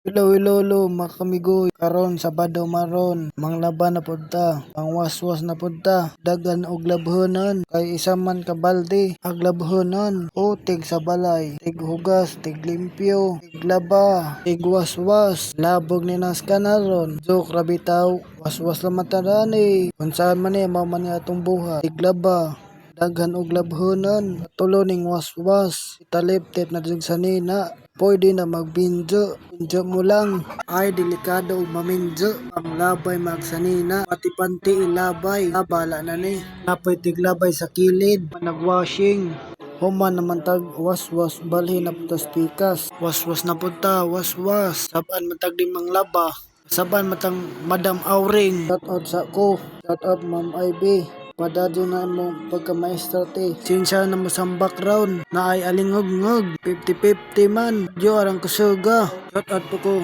Hello, hello, hello, mga kamigoy. Karon Sabado maron, manglaban na punta, pangwaswas na punta, dagan og labhonan, kay isa man ka balde, ag labhonan, o tig sa balay, tig hugas, tig limpyo, tig laba, tig waswas, labog ni nas kanaron, joke ra bitaw, waswas lang matadani, unsaan man ni, mao man ni atong buhat, tig laba, daghan og labhonan, tulo ning waswas, italip-tip na jud sanina, pwede na magbinjo, binjo mo lang, ay delikado og maminjo, ang labay magsanina, pati panti ilabay, bala na ni, napay tiglabay sa kilid, nagwashing, human naman tag waswas, balhin na punta pikas, waswas na punta, waswas, saban matag di manglaba, saban matang Madam Auring, shout out sa ko, shout out Ma'am Ivy, padadyo na mo pagka-maestra te. Sinsya na mo sa background na ay alingog-ngog. 50-50 man. Diyo arang kusuga. Shout out po ko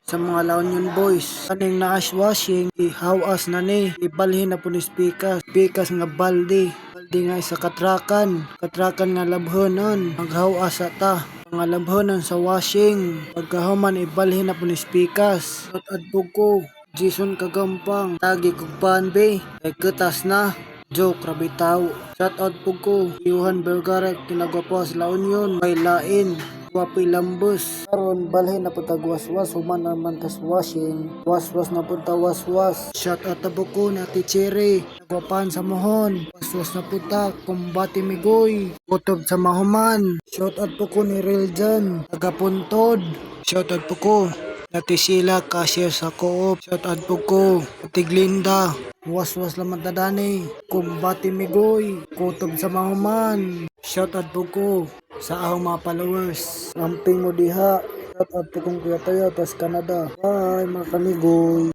sa mga La Union boys. Kaning na-ash washing, ihawas na ni. Ibalhin na po ni Spikas. Spikas nga balde. Balde nga isa katrakan. Katrakan nga labhonon. Maghawas ta. Mga labhonon sa washing. Pagkahuman ibalhin na po ni Spikas. Shout out po ko. Jason Kagampang. Tagi kong panbe. Kay ketas na. Joke ra bitaw. Shout out po ko Johan Vergara kinagwapo sa La Union, may lain wapoy lambos. Karon balhin na punta waswas, human naman tas washing, waswas na punta waswas. Shout out po ko na Cherry nagwapan sa mohon, waswas na punta kumbati migoy, kutob sa mahuman. Shout out po ko ni Reljan tagapuntod. Shout out po ko Nati Sheila cashier sa Co-op. Shout out po ko Tiglinda, waswas lang matadani, kumbati migoy, kutob sa mahuman. Shout out po ko sa ahong mga followers, ramping mo diha. Shout out po kong Kuya Toyo tas Canada. Bye mga kamigoy.